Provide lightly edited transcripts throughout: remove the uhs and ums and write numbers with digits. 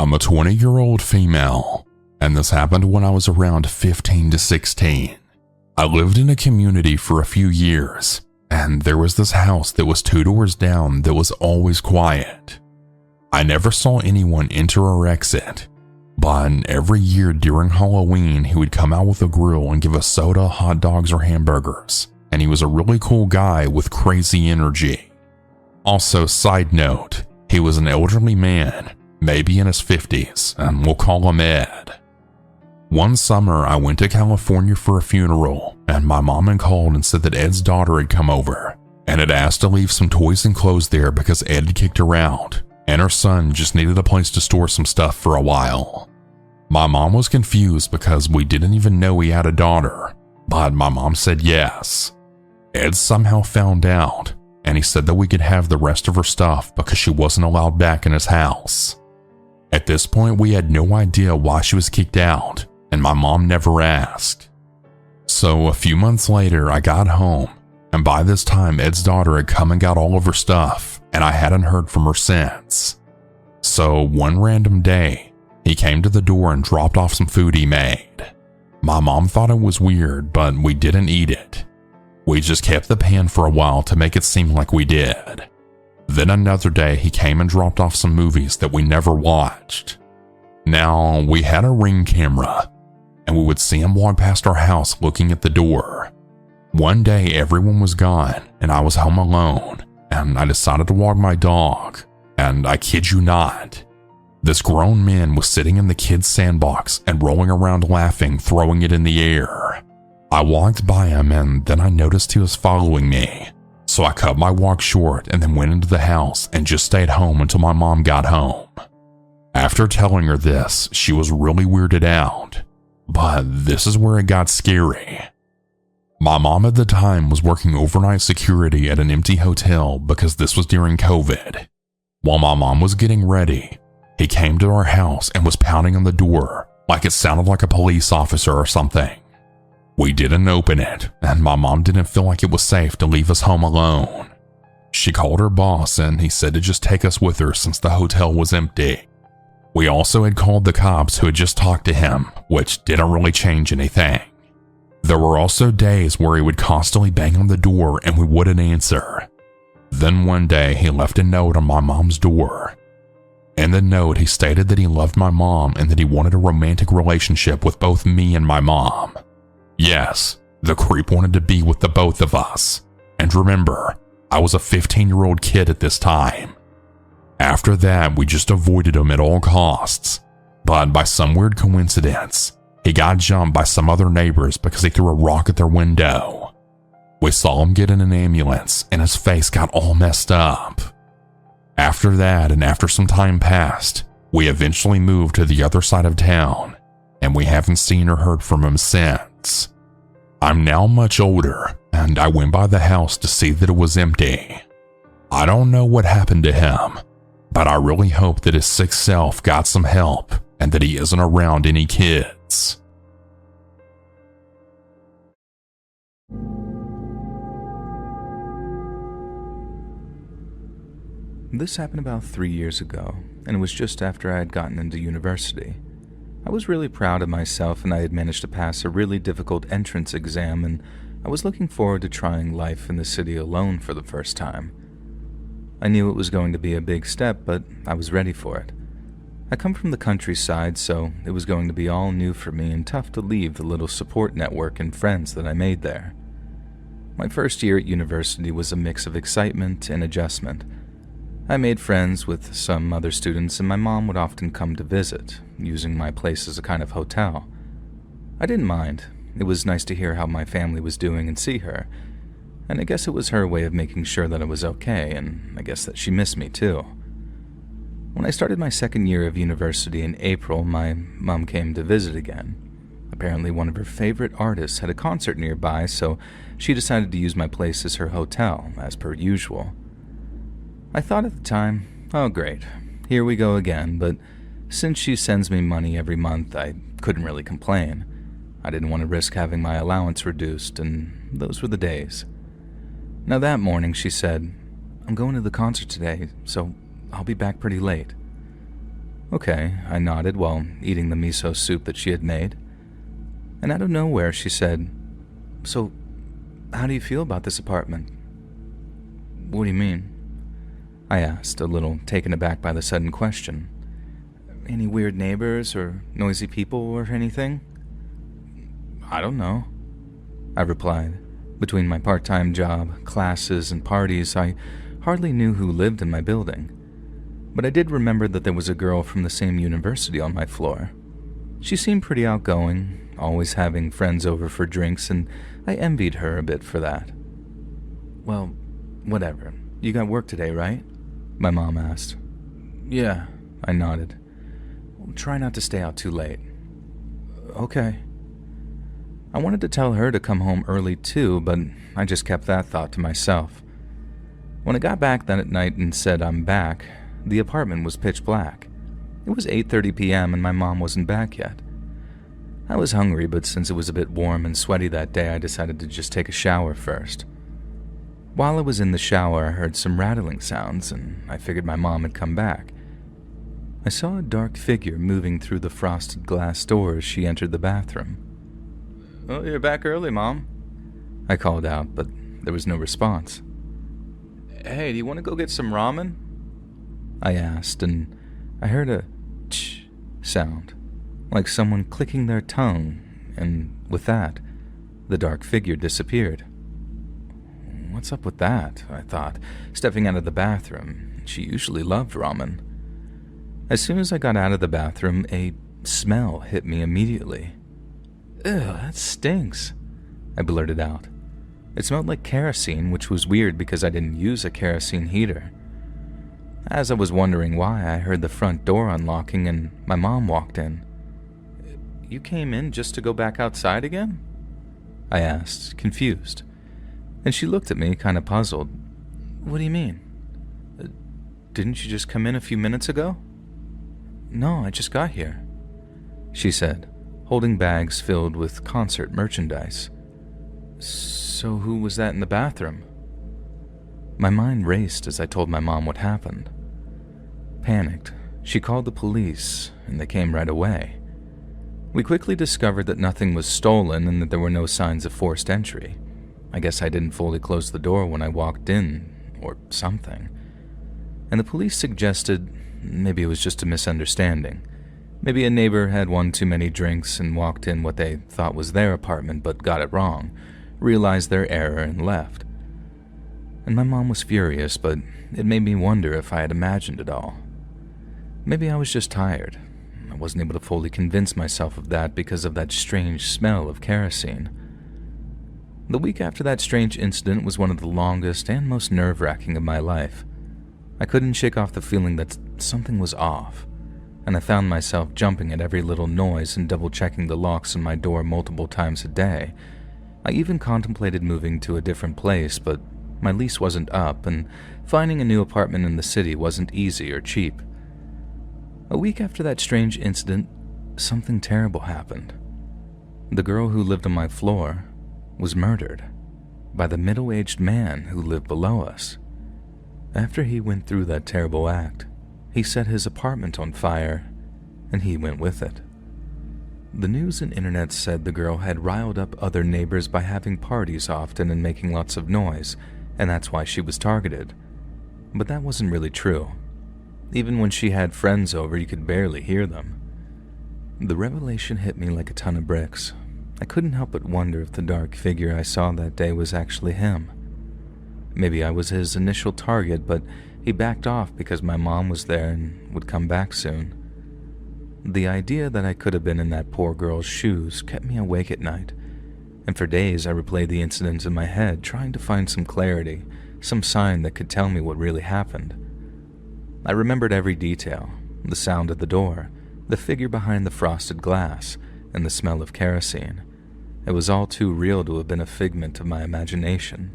I'm a 20-year-old female, and this happened when I was around 15 to 16. I lived in a community for a few years, and there was this house that was 2 doors down that was always quiet. I never saw anyone enter or exit, but every year during Halloween, he would come out with a grill and give us soda, hot dogs, or hamburgers, and he was a really cool guy with crazy energy. Also, side note, he was an elderly man, maybe in his 50s, and we'll call him Ed. One summer, I went to California for a funeral, and my mom called and said that Ed's daughter had come over, and had asked to leave some toys and clothes there because Ed had kicked her out, and her son just needed a place to store some stuff for a while. My mom was confused because we didn't even know he had a daughter, but my mom said yes. Ed somehow found out, and he said that we could have the rest of her stuff because she wasn't allowed back in his house. At this point, we had no idea why she was kicked out, and my mom never asked. So a few months later, I got home, and by this time Ed's daughter had come and got all of her stuff, and I hadn't heard from her since. So one random day, he came to the door and dropped off some food he made. My mom thought it was weird, but we didn't eat it. We just kept the pan for a while to make it seem like we did. Then another day, he came and dropped off some movies that we never watched. Now, we had a Ring camera, and we would see him walk past our house looking at the door. One day, everyone was gone, and I was home alone, and I decided to walk my dog, and I kid you not, this grown man was sitting in the kid's sandbox and rolling around laughing, throwing it in the air. I walked by him, and then I noticed he was following me. So I cut my walk short and then went into the house and just stayed home until my mom got home. After telling her this, she was really weirded out. But this is where it got scary. My mom at the time was working overnight security at an empty hotel because this was during COVID. While my mom was getting ready, he came to our house and was pounding on the door like it sounded like a police officer or something. We didn't open it, and my mom didn't feel like it was safe to leave us home alone. She called her boss, and he said to just take us with her since the hotel was empty. We also had called the cops who had just talked to him, which didn't really change anything. There were also days where he would constantly bang on the door and we wouldn't answer. Then one day, he left a note on my mom's door. In the note, he stated that he loved my mom and that he wanted a romantic relationship with both me and my mom. Yes, the creep wanted to be with the both of us. And remember, I was a 15-year-old kid at this time. After that, we just avoided him at all costs. But by some weird coincidence, he got jumped by some other neighbors because he threw a rock at their window. We saw him get in an ambulance and his face got all messed up. After that, and after some time passed, we eventually moved to the other side of town, and we haven't seen or heard from him since. I'm now much older, and I went by the house to see that it was empty. I don't know what happened to him, but I really hope that his sick self got some help and that he isn't around any kids. This happened about 3 years ago, and it was just after I had gotten into university. I was really proud of myself, and I had managed to pass a really difficult entrance exam, and I was looking forward to trying life in the city alone for the first time. I knew it was going to be a big step, but I was ready for it. I come from the countryside, so it was going to be all new for me and tough to leave the little support network and friends that I made there. My first year at university was a mix of excitement and adjustment. I made friends with some other students, and my mom would often come to visit, using my place as a kind of hotel. I didn't mind. It was nice to hear how my family was doing and see her, and I guess it was her way of making sure that I was okay, and I guess that she missed me too. When I started my second year of university in April, my mom came to visit again. Apparently one of her favorite artists had a concert nearby, so she decided to use my place as her hotel, as per usual. I thought at the time, oh great, here we go again, but since she sends me money every month, I couldn't really complain. I didn't want to risk having my allowance reduced, and those were the days. Now that morning she said, I'm going to the concert today, so I'll be back pretty late. Okay, I nodded while eating the miso soup that she had made. And out of nowhere, she said, "So, how do you feel about this apartment?" "What do you mean?" I asked, a little taken aback by the sudden question. "Any weird neighbors or noisy people or anything?" "I don't know," I replied. Between my part-time job, classes, and parties, I hardly knew who lived in my building. But I did remember that there was a girl from the same university on my floor. She seemed pretty outgoing, always having friends over for drinks, and I envied her a bit for that. "Well, whatever. You got work today, right?" my mom asked. "Yeah," I nodded. "Try not to stay out too late." "Okay." I wanted to tell her to come home early too, but I just kept that thought to myself. When I got back that night and said I'm back, the apartment was pitch black. It was 8:30 p.m. and my mom wasn't back yet. I was hungry, but since it was a bit warm and sweaty that day, I decided to just take a shower first. While I was in the shower, I heard some rattling sounds, and I figured my mom had come back. I saw a dark figure moving through the frosted glass door as she entered the bathroom. "Oh, you're back early, Mom," I called out, but there was no response. "Hey, do you want to go get some ramen?" I asked, and I heard a ch sound, like someone clicking their tongue, and with that, the dark figure disappeared. What's up with that? I thought, stepping out of the bathroom. She usually loved ramen. As soon as I got out of the bathroom, a smell hit me immediately. "Ew, that stinks," I blurted out. It smelled like kerosene, which was weird because I didn't use a kerosene heater. As I was wondering why, I heard the front door unlocking and my mom walked in. "You came in just to go back outside again?" I asked, confused. And she looked at me, kind of puzzled. "What do you mean? Didn't you just come in a few minutes ago?" "No, I just got here," she said, holding bags filled with concert merchandise. "So who was that in the bathroom?" My mind raced as I told my mom what happened. Panicked, she called the police, and they came right away. We quickly discovered that nothing was stolen and that there were no signs of forced entry. I guess I didn't fully close the door when I walked in, or something. And the police suggested maybe it was just a misunderstanding. Maybe a neighbor had one too many drinks and walked in what they thought was their apartment but got it wrong, realized their error and left. And my mom was furious, but it made me wonder if I had imagined it all. Maybe I was just tired. I wasn't able to fully convince myself of that because of that strange smell of kerosene. The week after that strange incident was one of the longest and most nerve-wracking of my life. I couldn't shake off the feeling that something was off, and I found myself jumping at every little noise and double-checking the locks on my door multiple times a day. I even contemplated moving to a different place, but my lease wasn't up, and finding a new apartment in the city wasn't easy or cheap. A week after that strange incident, something terrible happened. The girl who lived on my floor was murdered by the middle-aged man who lived below us. After he went through that terrible act, he set his apartment on fire, and he went with it. The news and internet said the girl had riled up other neighbors by having parties often and making lots of noise, and that's why she was targeted. But that wasn't really true. Even when she had friends over, you could barely hear them. The revelation hit me like a ton of bricks. I couldn't help but wonder if the dark figure I saw that day was actually him. Maybe I was his initial target, but he backed off because my mom was there and would come back soon. The idea that I could have been in that poor girl's shoes kept me awake at night, and for days I replayed the incident in my head, trying to find some clarity, some sign that could tell me what really happened. I remembered every detail: the sound at the door, the figure behind the frosted glass, and the smell of kerosene. It was all too real to have been a figment of my imagination.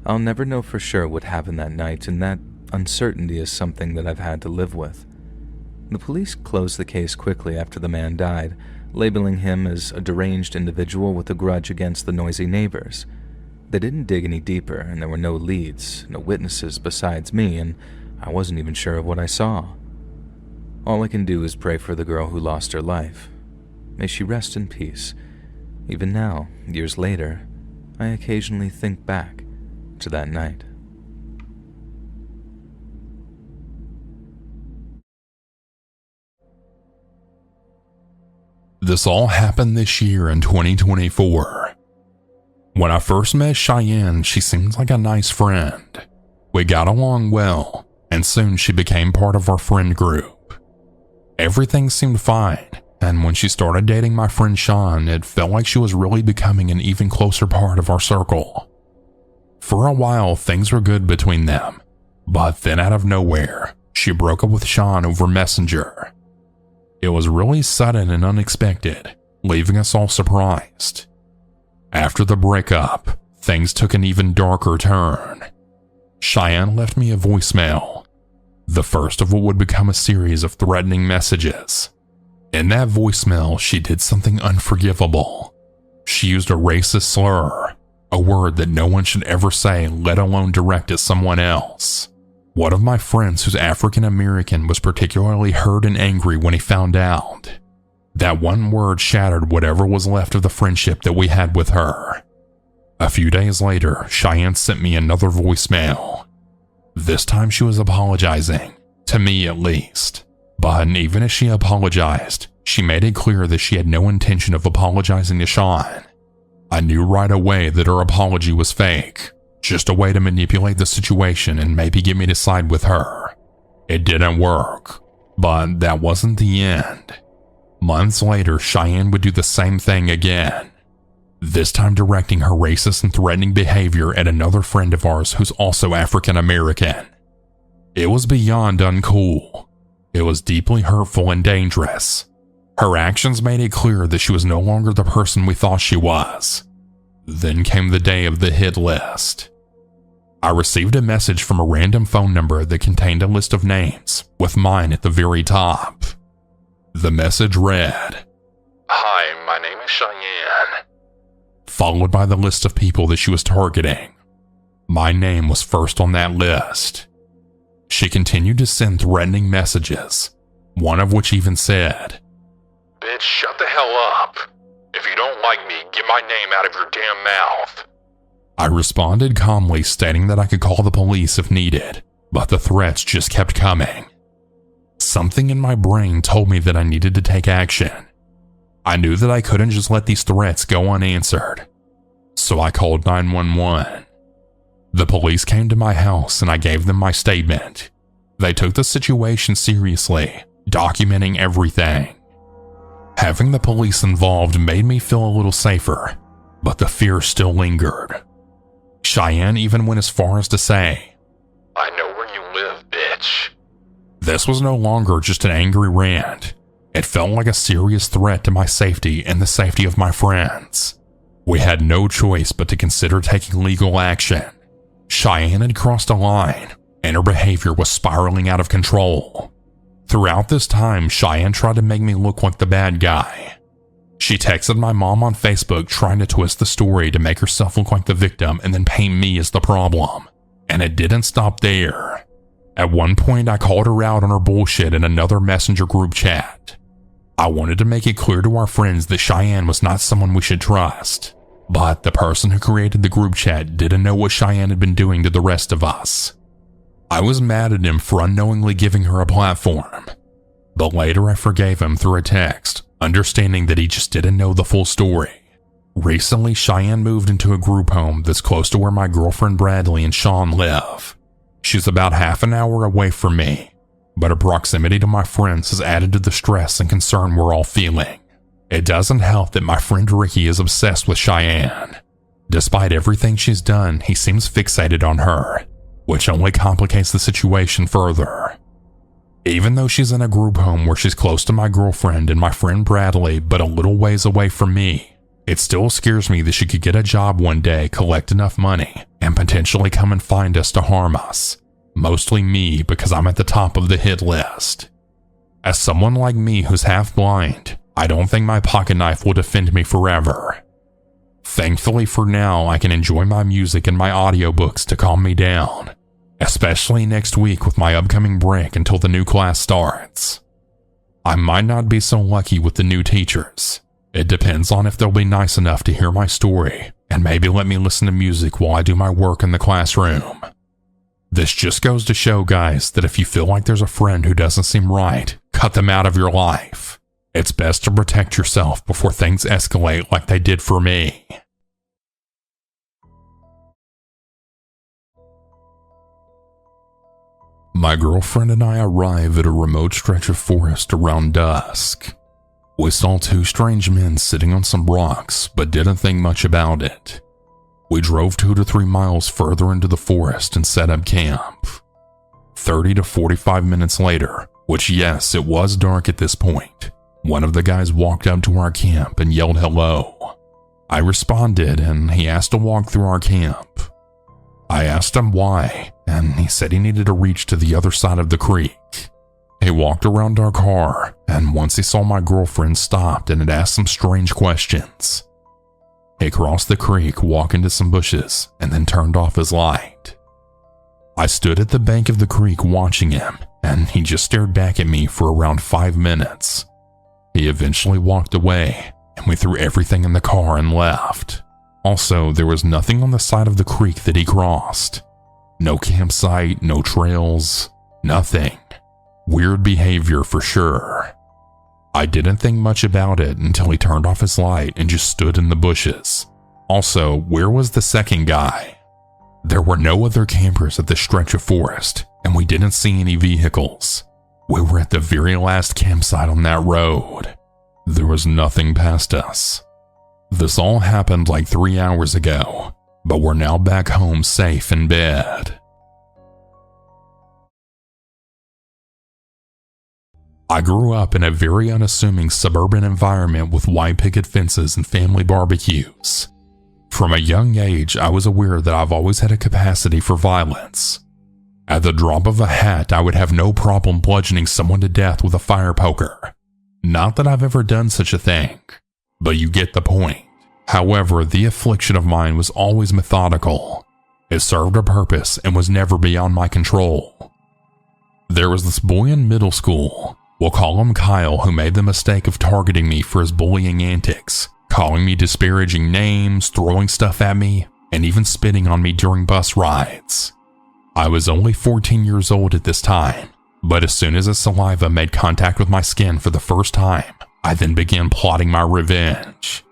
I'll never know for sure what happened that night, and that uncertainty is something that I've had to live with. The police closed the case quickly after the man died, labeling him as a deranged individual with a grudge against the noisy neighbors. They didn't dig any deeper, and there were no leads, no witnesses besides me, and I wasn't even sure of what I saw. All I can do is pray for the girl who lost her life. May she rest in peace. Even now, years later, I occasionally think back to that night. This all happened this year in 2024. When I first met Cheyenne, she seemed like a nice friend. We got along well, and soon she became part of our friend group. Everything seemed fine, and when she started dating my friend Sean, it felt like she was really becoming an even closer part of our circle. For a while, things were good between them, but then out of nowhere, she broke up with Sean over Messenger. It was really sudden and unexpected, leaving us all surprised. After the breakup, things took an even darker turn. Cheyenne left me a voicemail, the first of what would become a series of threatening messages. In that voicemail, she did something unforgivable. She used a racist slur, a word that no one should ever say, let alone direct at someone else. One of my friends who's African American was particularly hurt and angry when he found out. That one word shattered whatever was left of the friendship that we had with her. A few days later, Cheyenne sent me another voicemail. This time she was apologizing, to me at least. But even as she apologized, she made it clear that she had no intention of apologizing to Sean. I knew right away that her apology was fake, just a way to manipulate the situation and maybe get me to side with her. It didn't work, but that wasn't the end. Months later, Cheyenne would do the same thing again, this time directing her racist and threatening behavior at another friend of ours who's also African American. It was beyond uncool. It was deeply hurtful and dangerous. Her actions made it clear that she was no longer the person we thought she was. Then came the day of the hit list. I received a message from a random phone number that contained a list of names, with mine at the very top. The message read, "Hi, my name is Cheyenne," followed by the list of people that she was targeting. My name was first on that list. She continued to send threatening messages, one of which even said, "Bitch, shut the hell up. If you don't like me, get my name out of your damn mouth." I responded calmly, stating that I could call the police if needed, but the threats just kept coming. Something in my brain told me that I needed to take action. I knew that I couldn't just let these threats go unanswered, so I called 911. The police came to my house and I gave them my statement. They took the situation seriously, documenting everything. Having the police involved made me feel a little safer, but the fear still lingered. Cheyenne even went as far as to say, "I know where you live, bitch." This was no longer just an angry rant. It felt like a serious threat to my safety and the safety of my friends. We had no choice but to consider taking legal action. Cheyenne had crossed a line, and her behavior was spiraling out of control. Throughout this time, Cheyenne tried to make me look like the bad guy. She texted my mom on Facebook trying to twist the story to make herself look like the victim and then paint me as the problem. And it didn't stop there. At one point, I called her out on her bullshit in another messenger group chat. I wanted to make it clear to our friends that Cheyenne was not someone we should trust. But the person who created the group chat didn't know what Cheyenne had been doing to the rest of us. I was mad at him for unknowingly giving her a platform. But later I forgave him through a text, understanding that he just didn't know the full story. Recently, Cheyenne moved into a group home that's close to where my girlfriend Bradley and Sean live. She's about half an hour away from me, but her proximity to my friends has added to the stress and concern we're all feeling. It doesn't help that my friend Ricky is obsessed with Cheyenne. Despite everything she's done, he seems fixated on her, which only complicates the situation further. Even though she's in a group home where she's close to my girlfriend and my friend Bradley but a little ways away from me, it still scares me that she could get a job one day, collect enough money, and potentially come and find us to harm us. Mostly me, because I'm at the top of the hit list. As someone like me who's half blind, I don't think my pocket knife will defend me forever. Thankfully for now, I can enjoy my music and my audiobooks to calm me down, especially next week with my upcoming break until the new class starts. I might not be so lucky with the new teachers. It depends on if they'll be nice enough to hear my story and maybe let me listen to music while I do my work in the classroom. This just goes to show, guys, that if you feel like there's a friend who doesn't seem right, cut them out of your life. It's best to protect yourself before things escalate like they did for me. My girlfriend and I arrive at a remote stretch of forest around dusk. We saw two strange men sitting on some rocks, but didn't think much about it. We drove 2 to 3 miles further into the forest and set up camp. 30 to 45 minutes later, which yes, it was dark at this point, one of the guys walked up to our camp and yelled hello. I responded and he asked to walk through our camp. I asked him why, and he said he needed to reach to the other side of the creek. He walked around our car, and once he saw my girlfriend, stopped and had asked some strange questions. He crossed the creek, walked into some bushes, and then turned off his light. I stood at the bank of the creek watching him, and he just stared back at me for around 5 minutes. He eventually walked away, and we threw everything in the car and left. Also, there was nothing on the side of the creek that he crossed. No campsite, no trails, nothing. Weird behavior for sure. I didn't think much about it until he turned off his light and just stood in the bushes. Also, where was the second guy? There were no other campers at the stretch of forest, and we didn't see any vehicles. We were at the very last campsite on that road. There was nothing past us. This all happened like 3 hours ago, but we're now back home safe in bed. I grew up in a very unassuming suburban environment with white picket fences and family barbecues. From a young age, I was aware that I've always had a capacity for violence. At the drop of a hat, I would have no problem bludgeoning someone to death with a fire poker. Not that I've ever done such a thing, but you get the point. However, the affliction of mine was always methodical. It served a purpose and was never beyond my control. There was this boy in middle school, we'll call him Kyle, who made the mistake of targeting me for his bullying antics, calling me disparaging names, throwing stuff at me, and even spitting on me during bus rides. I was only 14 years old at this time, but as soon as his saliva made contact with my skin for the first time, I then began plotting my revenge.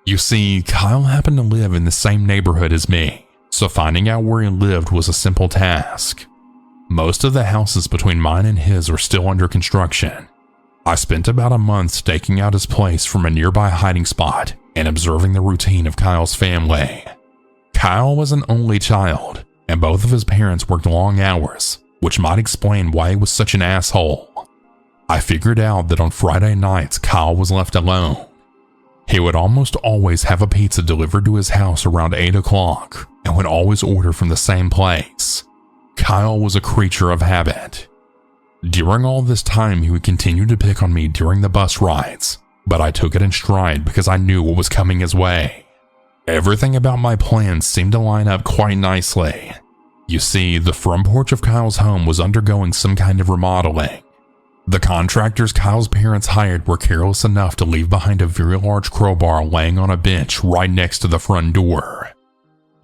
You see, Kyle happened to live in the same neighborhood as me, so finding out where he lived was a simple task. Most of the houses between mine and his were still under construction. I spent about a month staking out his place from a nearby hiding spot and observing the routine of Kyle's family. Kyle was an only child, and both of his parents worked long hours, which might explain why he was such an asshole. I figured out that on Friday nights Kyle was left alone. He would almost always have a pizza delivered to his house around 8 o'clock and would always order from the same place. Kyle was a creature of habit. During all this time, he would continue to pick on me during the bus rides, but I took it in stride because I knew what was coming his way. Everything about my plans seemed to line up quite nicely. You see, the front porch of Kyle's home was undergoing some kind of remodeling. The contractors Kyle's parents hired were careless enough to leave behind a very large crowbar laying on a bench right next to the front door.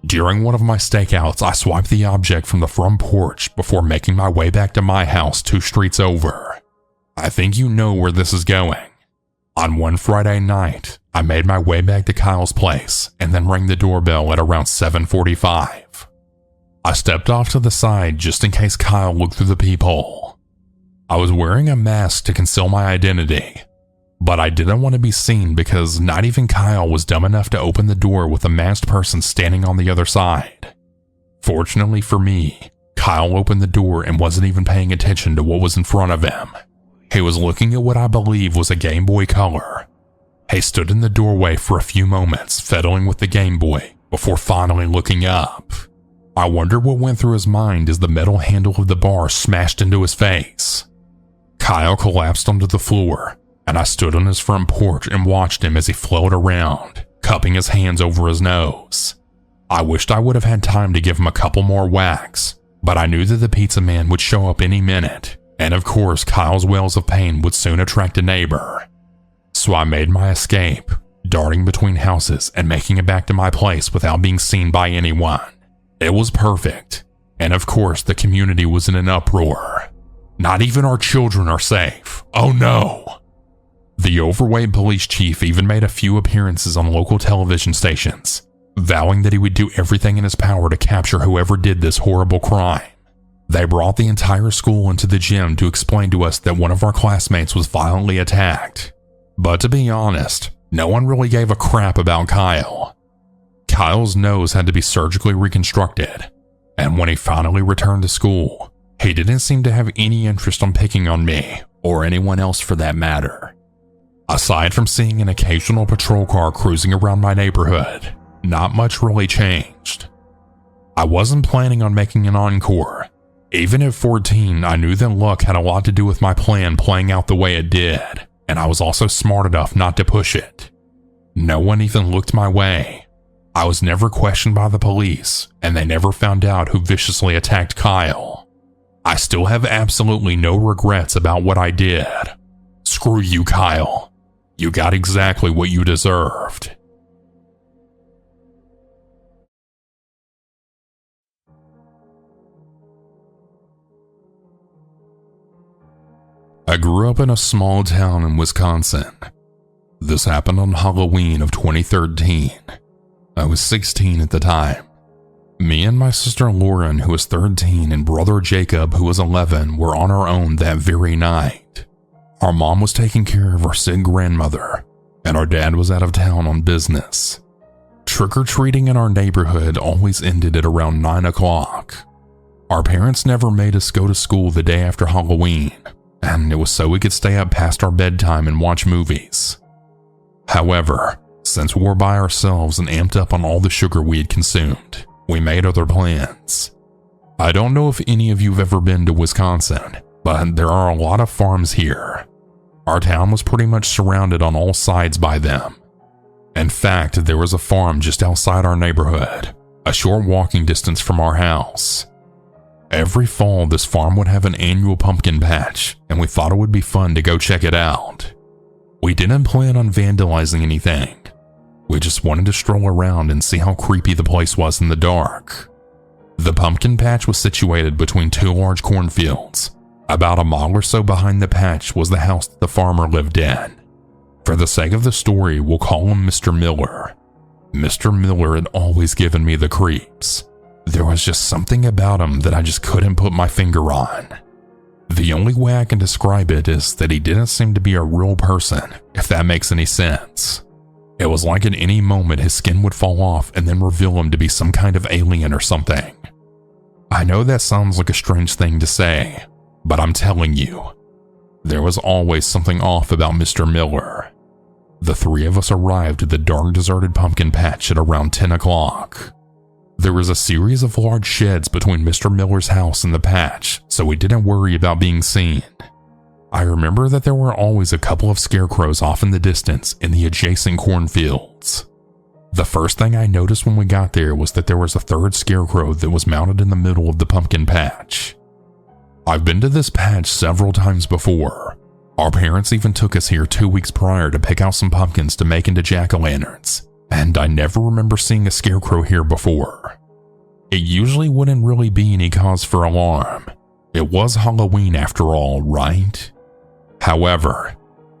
During one of my stakeouts, I swiped the object from the front porch before making my way back to my house 2 streets over. I think you know where this is going. On one Friday night, I made my way back to Kyle's place and then rang the doorbell at around 7:45. I stepped off to the side just in case Kyle looked through the peephole. I was wearing a mask to conceal my identity, but I didn't want to be seen because not even Kyle was dumb enough to open the door with a masked person standing on the other side. Fortunately for me, Kyle opened the door and wasn't even paying attention to what was in front of him. He was looking at what I believe was a Game Boy Color. He stood in the doorway for a few moments, fiddling with the Game Boy, before finally looking up. I wonder what went through his mind as the metal handle of the bar smashed into his face. Kyle collapsed onto the floor, and I stood on his front porch and watched him as he floated around, cupping his hands over his nose. I wished I would have had time to give him a couple more whacks, but I knew that the pizza man would show up any minute, And of course, Kyle's wails of pain would soon attract a neighbor. So I made my escape, darting between houses and making it back to my place without being seen by anyone. It was perfect. And of course, the community was in an uproar. Not even our children are safe. Oh no! The overweight police chief even made a few appearances on local television stations, vowing that he would do everything in his power to capture whoever did this horrible crime. They brought the entire school into the gym to explain to us that one of our classmates was violently attacked. But to be honest, no one really gave a crap about Kyle. Kyle's nose had to be surgically reconstructed, and when he finally returned to school, he didn't seem to have any interest on picking on me, or anyone else for that matter. Aside from seeing an occasional patrol car cruising around my neighborhood, not much really changed. I wasn't planning on making an encore. Even at 14, I knew that luck had a lot to do with my plan playing out the way it did, and I was also smart enough not to push it. No one even looked my way. I was never questioned by the police, and they never found out who viciously attacked Kyle. I still have absolutely no regrets about what I did. Screw you, Kyle. You got exactly what you deserved. I grew up in a small town in Wisconsin. This happened on Halloween of 2013. I was 16 at the time. Me and my sister Lauren, who was 13, and brother Jacob, who was 11, were on our own that very night. Our mom was taking care of our sick grandmother, and our dad was out of town on business. Trick-or-treating in our neighborhood always ended at around 9 o'clock. Our parents never made us go to school the day after Halloween, and it was so we could stay up past our bedtime and watch movies. However, since we were by ourselves and amped up on all the sugar we had consumed, we made other plans. I don't know if any of you have ever been to Wisconsin, but there are a lot of farms here. Our town was pretty much surrounded on all sides by them. In fact, there was a farm just outside our neighborhood, a short walking distance from our house. Every fall, this farm would have an annual pumpkin patch, and we thought it would be fun to go check it out. We didn't plan on vandalizing anything. We just wanted to stroll around and see how creepy the place was in the dark. The pumpkin patch was situated between two large cornfields. About a mile or so behind the patch was the house that the farmer lived in. For the sake of the story, we'll call him Mr. Miller. Mr. Miller had always given me the creeps. There was just something about him that I just couldn't put my finger on. The only way I can describe it is that he didn't seem to be a real person, if that makes any sense. It was like at any moment his skin would fall off and then reveal him to be some kind of alien or something. I know that sounds like a strange thing to say, but I'm telling you, there was always something off about Mr. Miller. The three of us arrived at the dark, deserted pumpkin patch at around 10 o'clock. There was a series of large sheds between Mr. Miller's house and the patch, so we didn't worry about being seen. I remember that there were always a couple of scarecrows off in the distance in the adjacent cornfields. The first thing I noticed when we got there was that there was a third scarecrow that was mounted in the middle of the pumpkin patch. I've been to this patch several times before. Our parents even took us here 2 weeks prior to pick out some pumpkins to make into jack-o'-lanterns, and I never remember seeing a scarecrow here before. It usually wouldn't really be any cause for alarm. It was Halloween after all, right? However,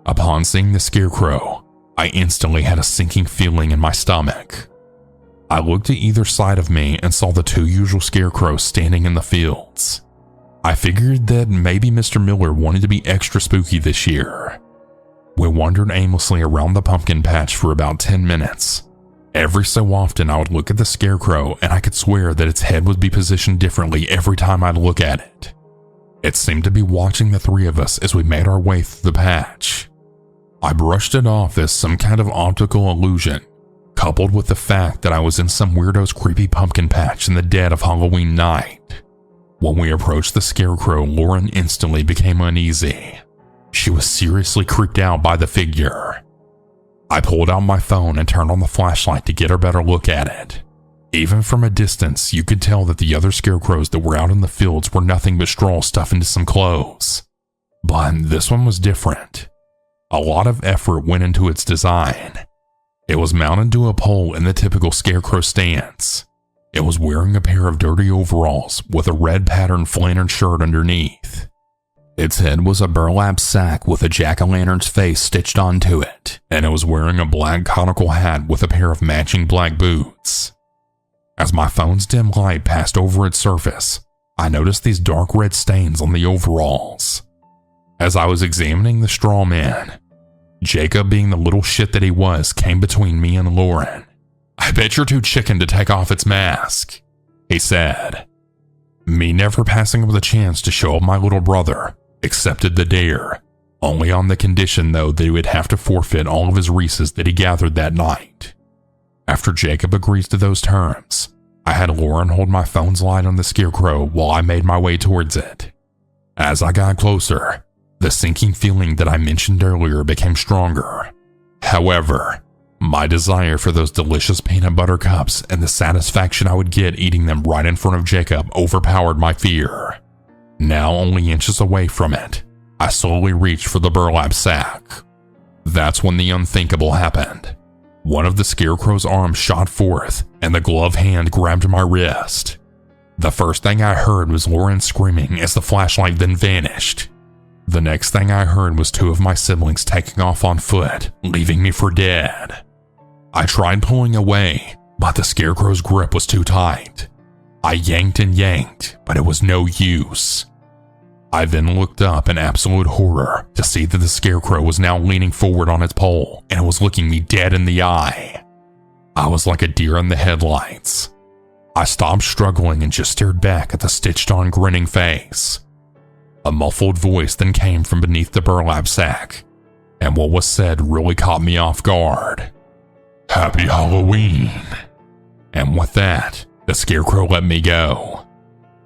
upon seeing the scarecrow, I instantly had a sinking feeling in my stomach. I looked to either side of me and saw the two usual scarecrows standing in the fields. I figured that maybe Mr. Miller wanted to be extra spooky this year. We wandered aimlessly around the pumpkin patch for about 10 minutes. Every so often I would look at the scarecrow and I could swear that its head would be positioned differently every time I'd look at it. It seemed to be watching the three of us as we made our way through the patch. I brushed it off as some kind of optical illusion, coupled with the fact that I was in some weirdo's creepy pumpkin patch in the dead of Halloween night. When we approached the scarecrow, Lauren instantly became uneasy. She was seriously creeped out by the figure. I pulled out my phone and turned on the flashlight to get a better look at it. Even from a distance, you could tell that the other scarecrows that were out in the fields were nothing but straw stuffed into some clothes. but this one was different. A lot of effort went into its design. It was mounted to a pole in the typical scarecrow stance. It was wearing a pair of dirty overalls with a red patterned flannel shirt underneath. Its head was a burlap sack with a jack-o'-lantern's face stitched onto it, and it was wearing a black conical hat with a pair of matching black boots. As my phone's dim light passed over its surface, I noticed these dark red stains on the overalls. As I was examining the straw man, Jacob, being the little shit that he was, came between me and Lauren. "I bet you're too chicken to take off its mask," he said. Me never passing up the chance to show up my little brother, accepted the dare, only on the condition though that he would have to forfeit all of his Reese's that he gathered that night. After Jacob agrees to those terms, I had Lauren hold my phone's light on the scarecrow while I made my way towards it. As I got closer, the sinking feeling that I mentioned earlier became stronger. However, my desire for those delicious peanut butter cups and the satisfaction I would get eating them right in front of Jacob overpowered my fear. Now only inches away from it, I slowly reached for the burlap sack. That's when the unthinkable happened. One of the scarecrow's arms shot forth, and the gloved hand grabbed my wrist. The first thing I heard was Lauren screaming as the flashlight then vanished. The next thing I heard was two of my siblings taking off on foot, leaving me for dead. I tried pulling away, but the scarecrow's grip was too tight. I yanked and yanked, but it was no use. I then looked up in absolute horror to see that the scarecrow was now leaning forward on its pole and it was looking me dead in the eye. I was like a deer in the headlights. I stopped struggling and just stared back at the stitched-on grinning face. A muffled voice then came from beneath the burlap sack, and what was said really caught me off guard. "Happy Halloween." And with that, the scarecrow let me go.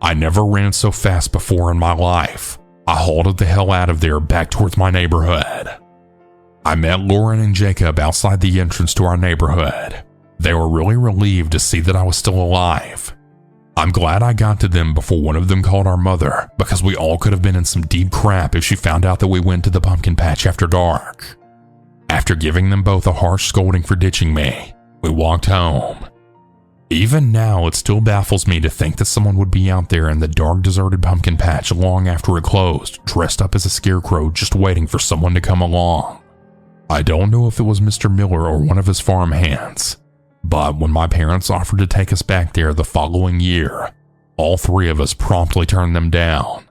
I never ran so fast before in my life. I hauled the hell out of there back towards my neighborhood. I met Lauren and Jacob outside the entrance to our neighborhood. They were really relieved to see that I was still alive. I'm glad I got to them before one of them called our mother, because we all could have been in some deep crap if she found out that we went to the pumpkin patch after dark. After giving them both a harsh scolding for ditching me, we walked home. Even now, it still baffles me to think that someone would be out there in the dark, deserted pumpkin patch long after it closed, dressed up as a scarecrow, just waiting for someone to come along. I don't know if it was Mr. Miller or one of his farm hands, but when my parents offered to take us back there the following year, all three of us promptly turned them down.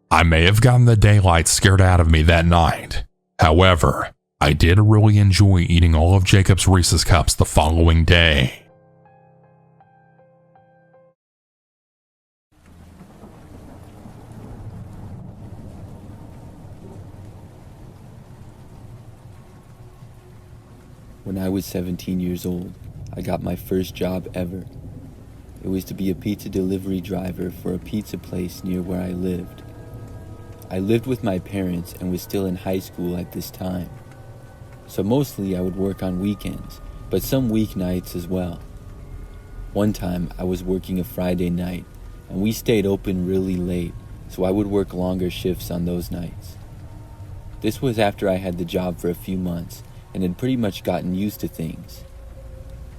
I may have gotten the daylight scared out of me that night. However, I did really enjoy eating all of Jacob's Reese's Cups the following day. When I was 17 years old, I got my first job ever. It was to be a pizza delivery driver for a pizza place near where I lived. I lived with my parents and was still in high school at this time. So mostly I would work on weekends, but some weeknights as well. One time I was working a Friday night, and we stayed open really late, so I would work longer shifts on those nights. This was after I had the job for a few months, and had pretty much gotten used to things.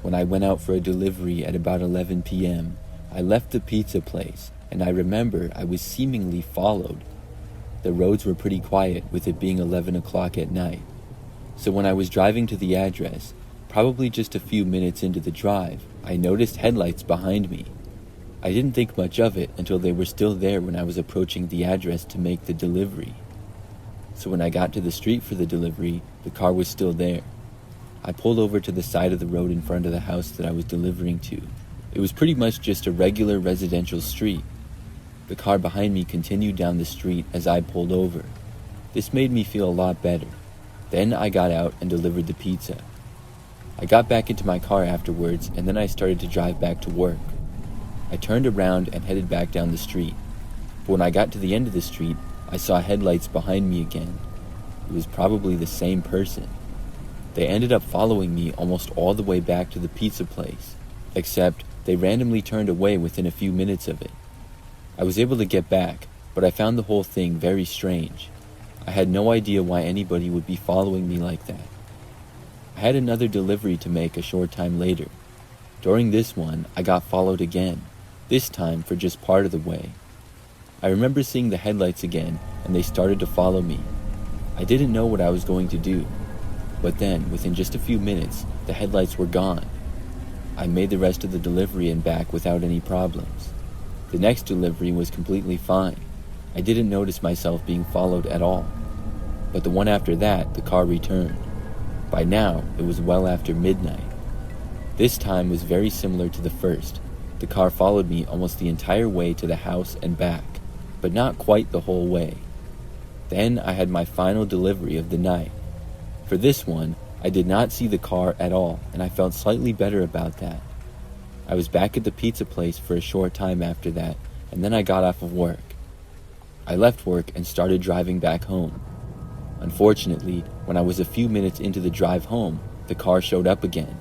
When I went out for a delivery at about 11 p.m., I left the pizza place, and I remember I was seemingly followed. The roads were pretty quiet with it being 11 o'clock at night. So when I was driving to the address, probably just a few minutes into the drive, I noticed headlights behind me. I didn't think much of it until they were still there when I was approaching the address to make the delivery. So when I got to the street for the delivery, the car was still there. I pulled over to the side of the road in front of the house that I was delivering to. It was pretty much just a regular residential street. The car behind me continued down the street as I pulled over. This made me feel a lot better. Then I got out and delivered the pizza. I got back into my car afterwards, and then I started to drive back to work. I turned around and headed back down the street. But when I got to the end of the street, I saw headlights behind me again. It was probably the same person. They ended up following me almost all the way back to the pizza place, except they randomly turned away within a few minutes of it. I was able to get back, but I found the whole thing very strange. I had no idea why anybody would be following me like that. I had another delivery to make a short time later. During this one, I got followed again, this time for just part of the way. I remember seeing the headlights again, and they started to follow me. I didn't know what I was going to do, but then, within just a few minutes, the headlights were gone. I made the rest of the delivery and back without any problems. The next delivery was completely fine. I didn't notice myself being followed at all. But the one after that, the car returned. By now, it was well after midnight. This time was very similar to the first. The car followed me almost the entire way to the house and back, but not quite the whole way. Then I had my final delivery of the night. For this one, I did not see the car at all, and I felt slightly better about that. I was back at the pizza place for a short time after that, and then I got off of work. I left work and started driving back home. Unfortunately, when I was a few minutes into the drive home, the car showed up again.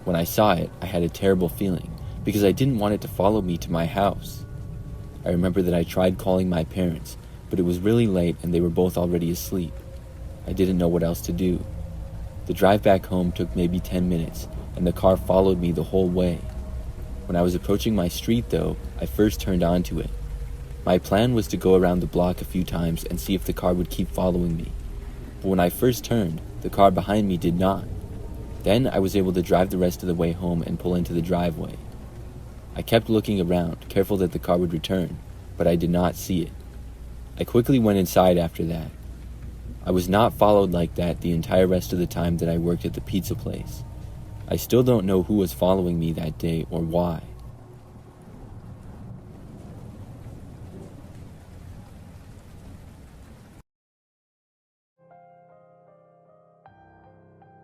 When I saw it, I had a terrible feeling, because I didn't want it to follow me to my house. I remember that I tried calling my parents, but it was really late and they were both already asleep. I didn't know what else to do. The drive back home took maybe 10 minutes, and the car followed me the whole way. When I was approaching my street though, I first turned onto it. My plan was to go around the block a few times and see if the car would keep following me. But when I first turned, the car behind me did not. Then I was able to drive the rest of the way home and pull into the driveway. I kept looking around, careful that the car would return, but I did not see it. I quickly went inside after that. I was not followed like that the entire rest of the time that I worked at the pizza place. I still don't know who was following me that day or why.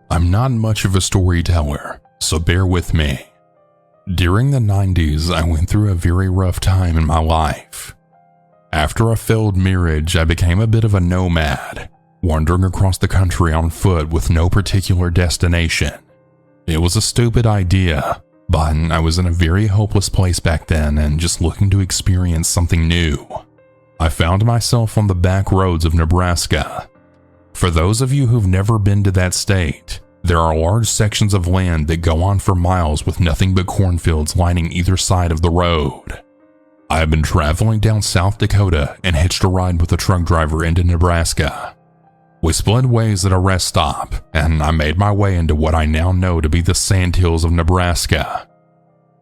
I'm not much of a storyteller, so bear with me. During the 90s, I went through a very rough time in my life. After a failed marriage, I became a bit of a nomad, wandering across the country on foot with no particular destination. It was a stupid idea, but I was in a very hopeless place back then and just looking to experience something new. I found myself on the back roads of Nebraska. For those of you who've never been to that state, there are large sections of land that go on for miles with nothing but cornfields lining either side of the road. I have been traveling down South Dakota and hitched a ride with a truck driver into Nebraska. We split ways at a rest stop, and I made my way into what I now know to be the Sandhills of Nebraska.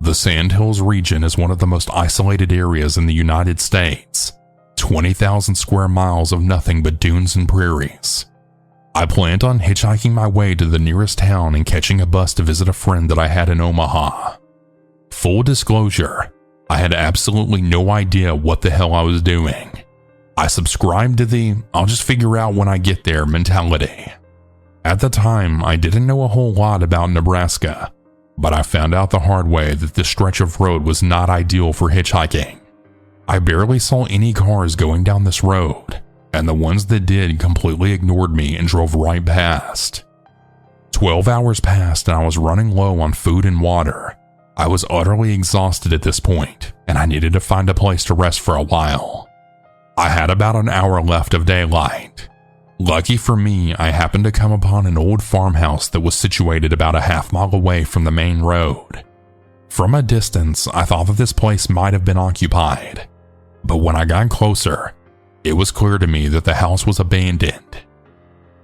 The Sandhills region is one of the most isolated areas in the United States. 20,000 square miles of nothing but dunes and prairies. I planned on hitchhiking my way to the nearest town and catching a bus to visit a friend that I had in Omaha. Full disclosure, I had absolutely no idea what the hell I was doing. I subscribed to the "I'll just figure out when I get there" mentality. At the time, I didn't know a whole lot about Nebraska, but I found out the hard way that this stretch of road was not ideal for hitchhiking. I barely saw any cars going down this road, and the ones that did completely ignored me and drove right past. 12 hours passed and I was running low on food and water. I was utterly exhausted at this point, and I needed to find a place to rest for a while. I had about an hour left of daylight. Lucky for me, I happened to come upon an old farmhouse that was situated about a half-mile away from the main road. From a distance, I thought that this place might have been occupied, but when I got closer, it was clear to me that the house was abandoned.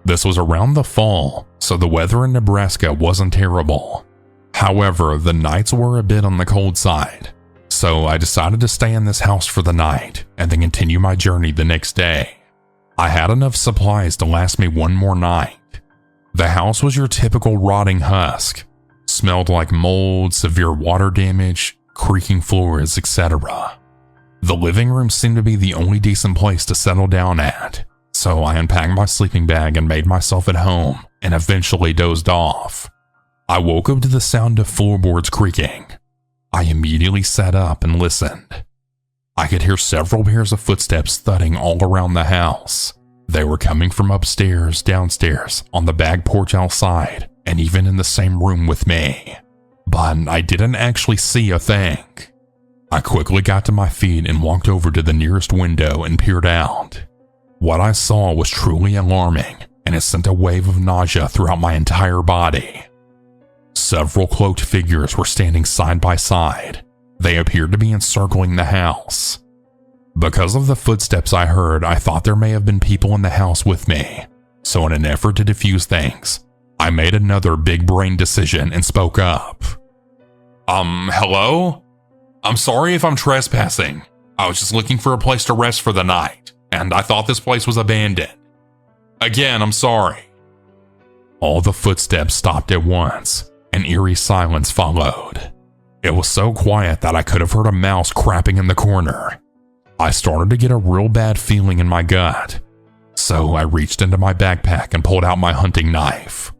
This was around the fall, so the weather in Nebraska wasn't terrible. However, the nights were a bit on the cold side, so I decided to stay in this house for the night and then continue my journey the next day. I had enough supplies to last me one more night. The house was your typical rotting husk, smelled like mold, severe water damage, creaking floors, etc. The living room seemed to be the only decent place to settle down at, so I unpacked my sleeping bag and made myself at home and eventually dozed off. I woke up to the sound of floorboards creaking. I immediately sat up and listened. I could hear several pairs of footsteps thudding all around the house. They were coming from upstairs, downstairs, on the back porch outside, and even in the same room with me. But I didn't actually see a thing. I quickly got to my feet and walked over to the nearest window and peered out. What I saw was truly alarming, and it sent a wave of nausea throughout my entire body. Several cloaked figures were standing side by side. They appeared to be encircling the house. Because of the footsteps I heard, I thought there may have been people in the house with me. So in an effort to defuse things, I made another big brain decision and spoke up. Hello? I'm sorry if I'm trespassing. I was just looking for a place to rest for the night, and I thought this place was abandoned. Again, I'm sorry. All the footsteps stopped at once. An eerie silence followed. It was so quiet that I could have heard a mouse crapping in the corner. I started to get a real bad feeling in my gut, so I reached into my backpack and pulled out my hunting knife.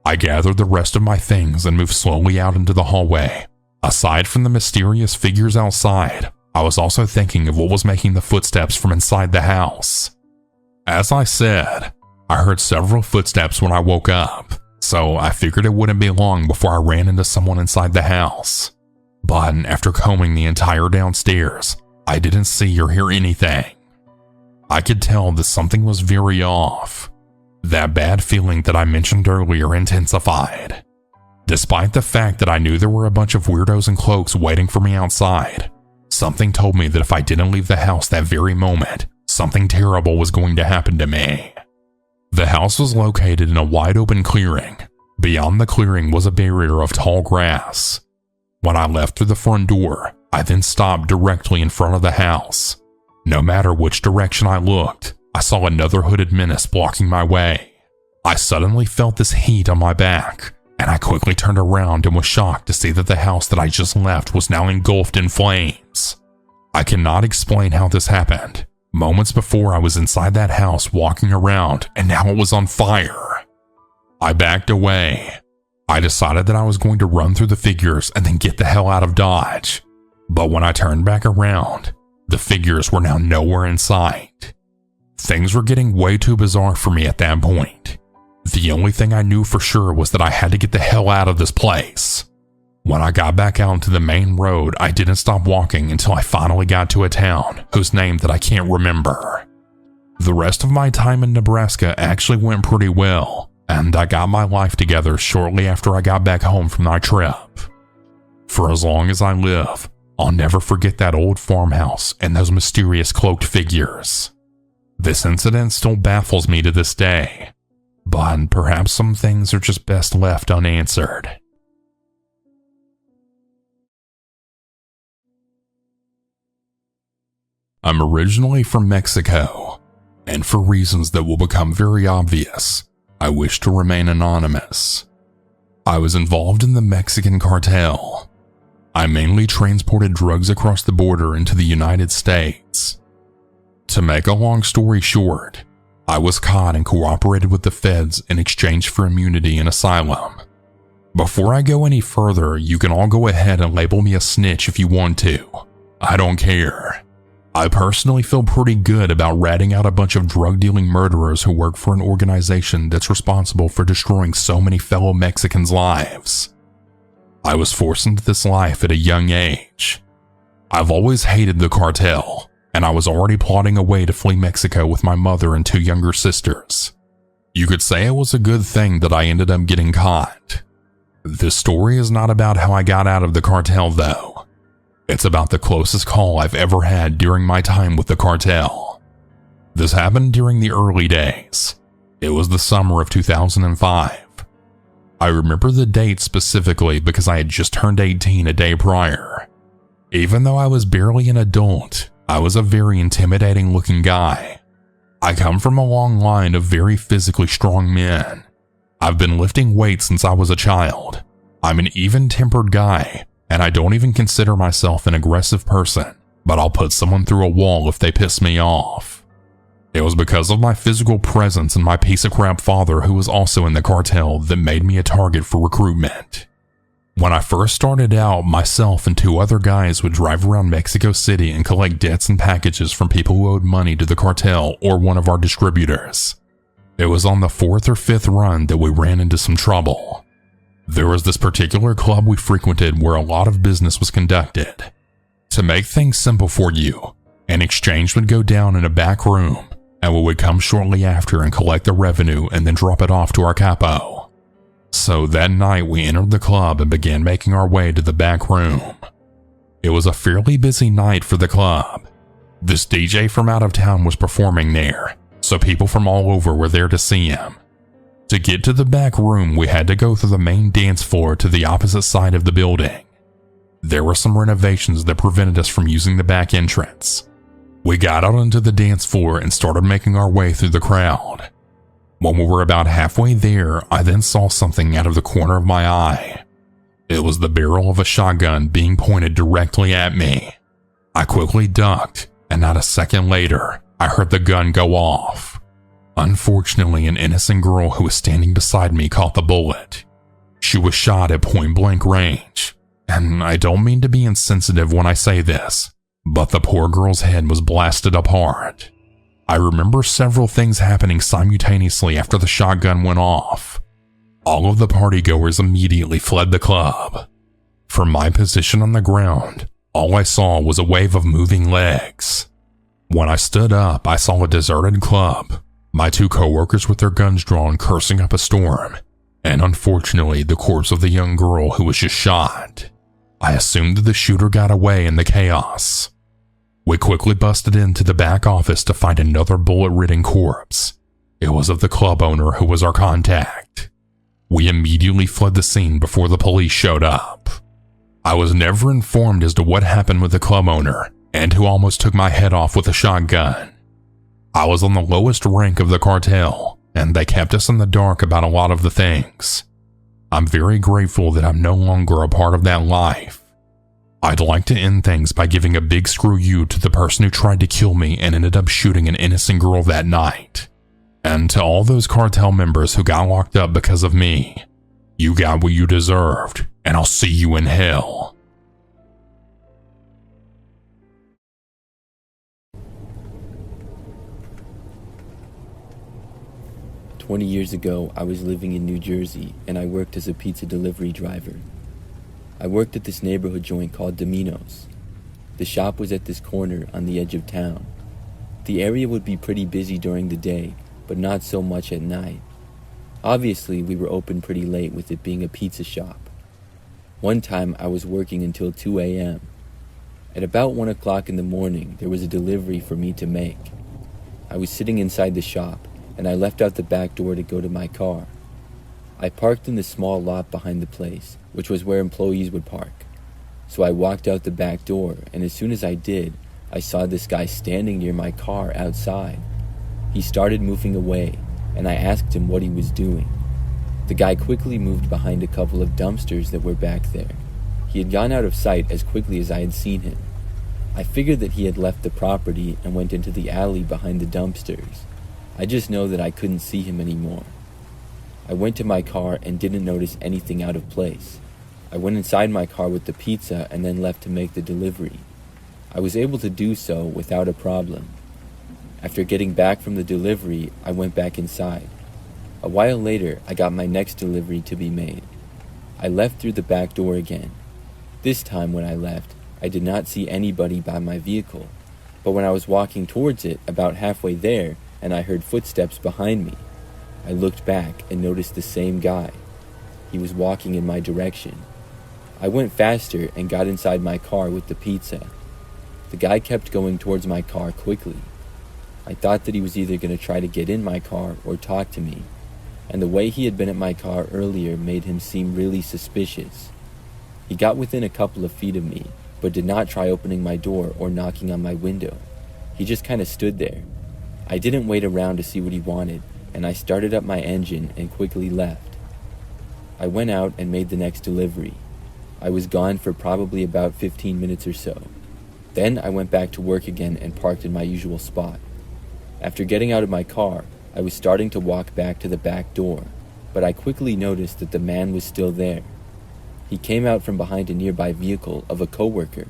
I gathered the rest of my things and moved slowly out into the hallway. Aside from the mysterious figures outside, I was also thinking of what was making the footsteps from inside the house. As I said, I heard several footsteps when I woke up, so I figured it wouldn't be long before I ran into someone inside the house. But after combing the entire downstairs, I didn't see or hear anything. I could tell that something was very off. That bad feeling that I mentioned earlier intensified. Despite the fact that I knew there were a bunch of weirdos in cloaks waiting for me outside, something told me that if I didn't leave the house that very moment, something terrible was going to happen to me. The house was located in a wide open clearing. Beyond the clearing was a barrier of tall grass. When I left through the front door, I then stopped directly in front of the house. No matter which direction I looked, I saw another hooded menace blocking my way. I suddenly felt this heat on my back, and I quickly turned around and was shocked to see that the house that I just left was now engulfed in flames. I cannot explain how this happened. Moments before I was inside that house walking around, and now it was on fire. I backed away. I decided that I was going to run through the figures and then get the hell out of Dodge. But when I turned back around, the figures were now nowhere in sight. Things were getting way too bizarre for me at that point. The only thing I knew for sure was that I had to get the hell out of this place. When I got back out into the main road, I didn't stop walking until I finally got to a town whose name that I can't remember. The rest of my time in Nebraska actually went pretty well, and I got my life together shortly after I got back home from my trip. For as long as I live, I'll never forget that old farmhouse and those mysterious cloaked figures. This incident still baffles me to this day, but perhaps some things are just best left unanswered. I'm originally from Mexico, and for reasons that will become very obvious, I wish to remain anonymous. I was involved in the Mexican cartel. I mainly transported drugs across the border into the United States. To make a long story short, I was caught and cooperated with the feds in exchange for immunity and asylum. Before I go any further, you can all go ahead and label me a snitch if you want to. I don't care. I personally feel pretty good about ratting out a bunch of drug-dealing murderers who work for an organization that's responsible for destroying so many fellow Mexicans' lives. I was forced into this life at a young age. I've always hated the cartel, and I was already plotting a way to flee Mexico with my mother and two younger sisters. You could say it was a good thing that I ended up getting caught. This story is not about how I got out of the cartel, though. It's about the closest call I've ever had during my time with the cartel. This happened during the early days. It was the summer of 2005. I remember the date specifically because I had just turned 18 a day prior. Even though I was barely an adult, I was a very intimidating looking guy. I come from a long line of very physically strong men. I've been lifting weights since I was a child. I'm an even-tempered guy, and I don't even consider myself an aggressive person, but I'll put someone through a wall if they piss me off. It was because of my physical presence and my piece of crap father, who was also in the cartel, that made me a target for recruitment. When I first started out, myself and two other guys would drive around Mexico City and collect debts and packages from people who owed money to the cartel or one of our distributors. It was on the 4th or 5th run that we ran into some trouble. There was this particular club we frequented where a lot of business was conducted. To make things simple for you, an exchange would go down in a back room, and we would come shortly after and collect the revenue and then drop it off to our capo. So that night we entered the club and began making our way to the back room. It was a fairly busy night for the club. This DJ from out of town was performing there, so people from all over were there to see him. To get to the back room, we had to go through the main dance floor to the opposite side of the building. There were some renovations that prevented us from using the back entrance. We got out onto the dance floor and started making our way through the crowd. When we were about halfway there, I then saw something out of the corner of my eye. It was the barrel of a shotgun being pointed directly at me. I quickly ducked, and not a second later, I heard the gun go off. Unfortunately, an innocent girl who was standing beside me caught the bullet. She was shot at point-blank range, and I don't mean to be insensitive when I say this, but the poor girl's head was blasted apart. I remember several things happening simultaneously after the shotgun went off. All of the partygoers immediately fled the club. From my position on the ground, all I saw was a wave of moving legs. When I stood up, I saw a deserted club, my two coworkers with their guns drawn cursing up a storm, and unfortunately the corpse of the young girl who was just shot. I assumed that the shooter got away in the chaos. We quickly busted into the back office to find another bullet-ridden corpse. It was of the club owner who was our contact. We immediately fled the scene before the police showed up. I was never informed as to what happened with the club owner and who almost took my head off with a shotgun. I was on the lowest rank of the cartel, and they kept us in the dark about a lot of the things. I'm very grateful that I'm no longer a part of that life. I'd like to end things by giving a big screw you to the person who tried to kill me and ended up shooting an innocent girl that night. And to all those cartel members who got locked up because of me, you got what you deserved, and I'll see you in hell. "20 years ago, I was living in New Jersey, and I worked as a pizza delivery driver. I worked at this neighborhood joint called Domino's. The shop was at this corner on the edge of town. The area would be pretty busy during the day, but not so much at night. Obviously, we were open pretty late with it being a pizza shop. One time, I was working until 2 a.m. At about 1 o'clock in the morning, there was a delivery for me to make. I was sitting inside the shop, and I left out the back door to go to my car. I parked in the small lot behind the place, which was where employees would park. So I walked out the back door, and as soon as I did, I saw this guy standing near my car outside. He started moving away, and I asked him what he was doing. The guy quickly moved behind a couple of dumpsters that were back there. He had gone out of sight as quickly as I had seen him. I figured that he had left the property and went into the alley behind the dumpsters. I just know that I couldn't see him anymore. I went to my car and didn't notice anything out of place. I went inside my car with the pizza and then left to make the delivery. I was able to do so without a problem. After getting back from the delivery, I went back inside. A while later, I got my next delivery to be made. I left through the back door again. This time when I left, I did not see anybody by my vehicle, but when I was walking towards it, about halfway there, and I heard footsteps behind me, I looked back and noticed the same guy. He was walking in my direction. I went faster and got inside my car with the pizza. The guy kept going towards my car quickly. I thought that he was either going to try to get in my car or talk to me, and the way he had been at my car earlier made him seem really suspicious. He got within a couple of feet of me, but did not try opening my door or knocking on my window. He just kind of stood there. I didn't wait around to see what he wanted, and I started up my engine and quickly left. I went out and made the next delivery. I was gone for probably about 15 minutes or so. Then I went back to work again and parked in my usual spot. After getting out of my car, I was starting to walk back to the back door, but I quickly noticed that the man was still there. He came out from behind a nearby vehicle of a coworker.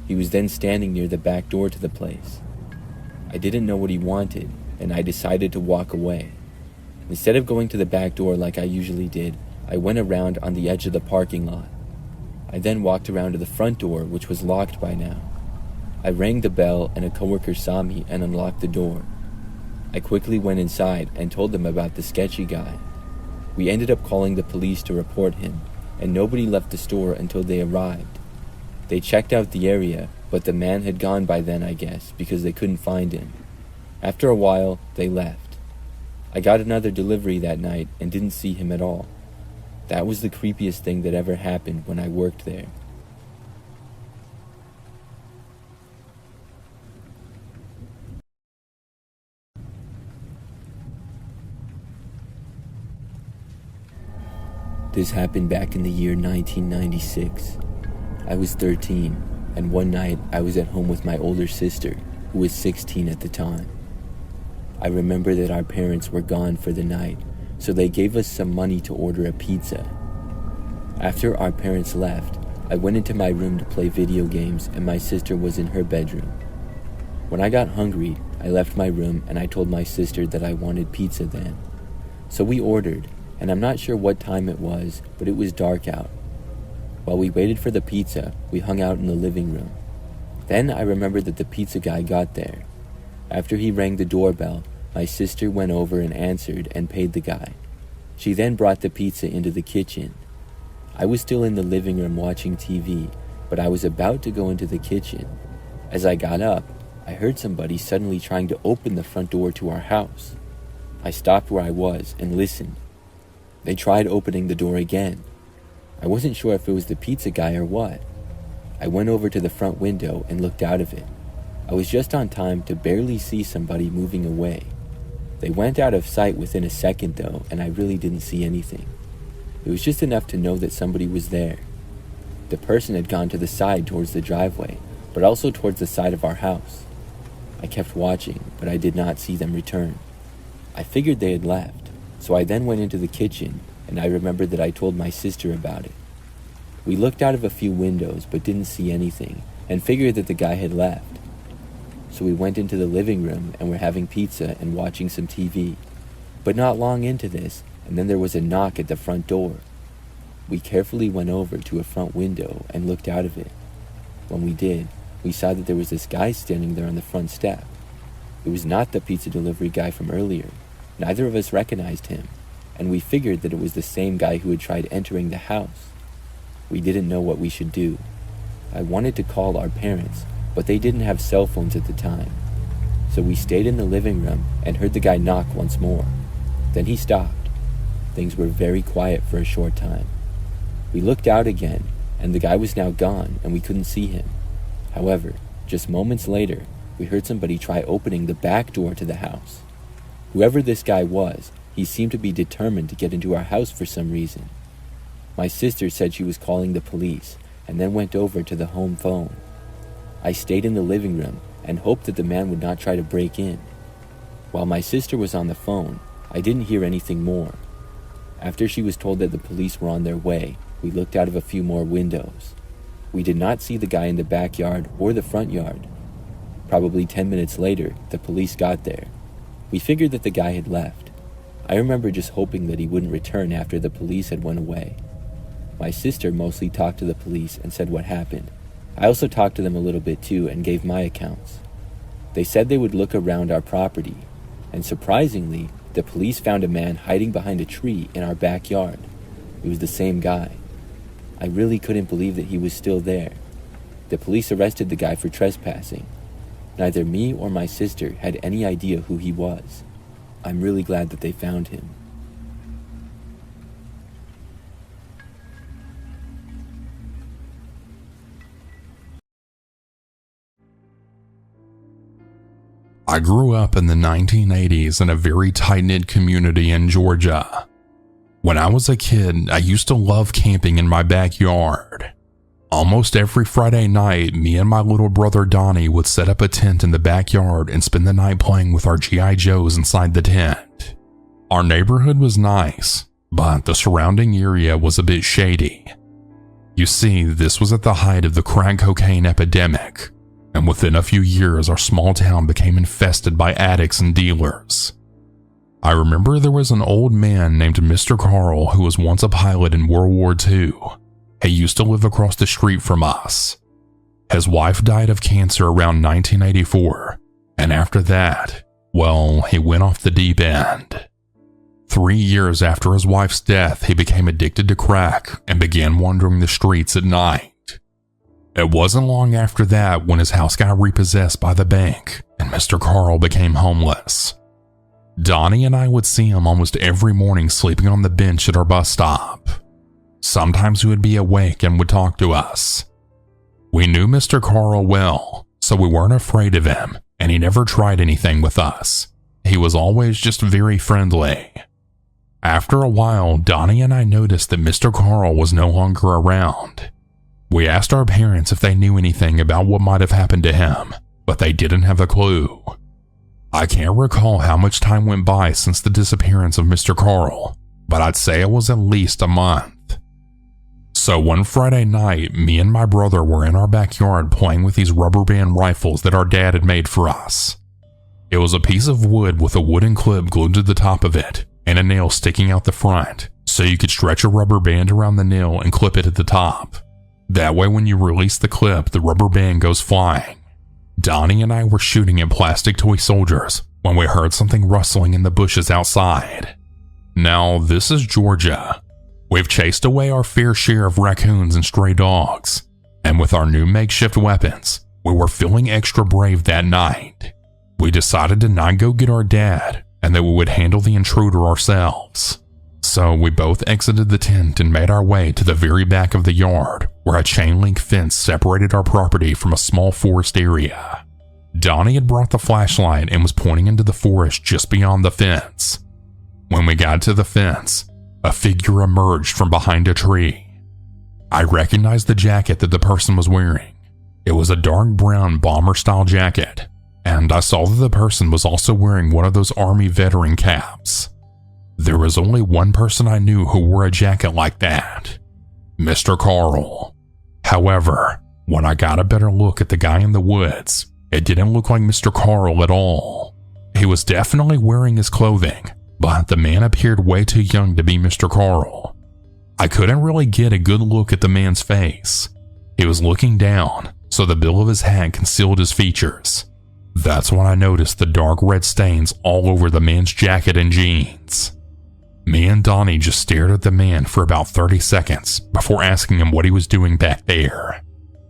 He was then standing near the back door to the place. I didn't know what he wanted, and I decided to walk away. Instead of going to the back door like I usually did, I went around on the edge of the parking lot. I then walked around to the front door, which was locked by now. I rang the bell, and a coworker saw me and unlocked the door. I quickly went inside and told them about the sketchy guy. We ended up calling the police to report him, and nobody left the store until they arrived. They checked out the area, but the man had gone by then, I guess, because they couldn't find him. After a while, they left. I got another delivery that night and didn't see him at all. That was the creepiest thing that ever happened when I worked there. This happened back in the year 1996. I was 13, and one night I was at home with my older sister, who was 16 at the time. I remember that our parents were gone for the night, so they gave us some money to order a pizza. After our parents left, I went into my room to play video games, and my sister was in her bedroom. When I got hungry, I left my room and I told my sister that I wanted pizza then. So we ordered, and I'm not sure what time it was, but it was dark out. While we waited for the pizza, we hung out in the living room. Then I remembered that the pizza guy got there. After he rang the doorbell, my sister went over and answered and paid the guy. She then brought the pizza into the kitchen. I was still in the living room watching TV, but I was about to go into the kitchen. As I got up, I heard somebody suddenly trying to open the front door to our house. I stopped where I was and listened. They tried opening the door again. I wasn't sure if it was the pizza guy or what. I went over to the front window and looked out of it. I was just on time to barely see somebody moving away. They went out of sight within a second though, and I really didn't see anything. It was just enough to know that somebody was there. The person had gone to the side towards the driveway, but also towards the side of our house. I kept watching, but I did not see them return. I figured they had left, so I then went into the kitchen, and I remembered that I told my sister about it. We looked out of a few windows but didn't see anything, and figured that the guy had left. So we went into the living room and were having pizza and watching some TV. But not long into this, and then there was a knock at the front door. We carefully went over to a front window and looked out of it. When we did, we saw that there was this guy standing there on the front step. It was not the pizza delivery guy from earlier. Neither of us recognized him, and we figured that it was the same guy who had tried entering the house. We didn't know what we should do. I wanted to call our parents, but they didn't have cell phones at the time. So we stayed in the living room and heard the guy knock once more. Then he stopped. Things were very quiet for a short time. We looked out again, and the guy was now gone and we couldn't see him. However, just moments later, we heard somebody try opening the back door to the house. Whoever this guy was, he seemed to be determined to get into our house for some reason. My sister said she was calling the police and then went over to the home phone. I stayed in the living room and hoped that the man would not try to break in. While my sister was on the phone, I didn't hear anything more. After she was told that the police were on their way, we looked out of a few more windows. We did not see the guy in the backyard or the front yard. Probably 10 minutes later, the police got there. We figured that the guy had left. I remember just hoping that he wouldn't return after the police had went away. My sister mostly talked to the police and said what happened. I also talked to them a little bit too and gave my accounts. They said they would look around our property, and surprisingly, the police found a man hiding behind a tree in our backyard. It was the same guy. I really couldn't believe that he was still there. The police arrested the guy for trespassing. Neither me or my sister had any idea who he was. I'm really glad that they found him. I grew up in the 1980s in a very tight-knit community in Georgia. When I was a kid, I used to love camping in my backyard. Almost every Friday night, me and my little brother Donnie would set up a tent in the backyard and spend the night playing with our G.I. Joes inside the tent. Our neighborhood was nice, but the surrounding area was a bit shady. You see, this was at the height of the crack cocaine epidemic, and within a few years our small town became infested by addicts and dealers. I remember there was an old man named Mr. Carl who was once a pilot in World War II. He used to live across the street from us. His wife died of cancer around 1984, and after that, Well, he went off the deep end. 3 years after his wife's death, he became addicted to crack and began wandering the streets at night. It wasn't long after that when his house got repossessed by the bank and Mr. Carl became homeless. Donnie and I would see him almost every morning sleeping on the bench at our bus stop. Sometimes he would be awake and would talk to us. We knew Mr. Carl well, so we weren't afraid of him, and he never tried anything with us. He was always just very friendly. After a while, Donnie and I noticed that Mr. Carl was no longer around. We asked our parents if they knew anything about what might have happened to him, but they didn't have a clue. I can't recall how much time went by since the disappearance of Mr. Carl, but I'd say it was at least a month. So one Friday night, me and my brother were in our backyard playing with these rubber band rifles that our dad had made for us. It was a piece of wood with a wooden clip glued to the top of it and a nail sticking out the front, so you could stretch a rubber band around the nail and clip it at the top. That way when you release the clip, the rubber band goes flying. Donnie and I were shooting at plastic toy soldiers when we heard something rustling in the bushes outside. Now, this is Georgia. We've chased away our fair share of raccoons and stray dogs, and with our new makeshift weapons, we were feeling extra brave that night. We decided to not go get our dad, and that we would handle the intruder ourselves. So we both exited the tent and made our way to the very back of the yard, where a chain link fence separated our property from a small forest area. Donnie had brought the flashlight and was pointing into the forest just beyond the fence. When we got to the fence, a figure emerged from behind a tree. I recognized the jacket that the person was wearing. It was a dark brown bomber-style jacket, and I saw that the person was also wearing one of those army veteran caps. There was only one person I knew who wore a jacket like that: Mr. Carl. However, when I got a better look at the guy in the woods, it didn't look like Mr. Carl at all. He was definitely wearing his clothing, but the man appeared way too young to be Mr. Carl. I couldn't really get a good look at the man's face. He was looking down, so the bill of his hat concealed his features. That's when I noticed the dark red stains all over the man's jacket and jeans. Me and Donnie just stared at the man for about 30 seconds before asking him what he was doing back there.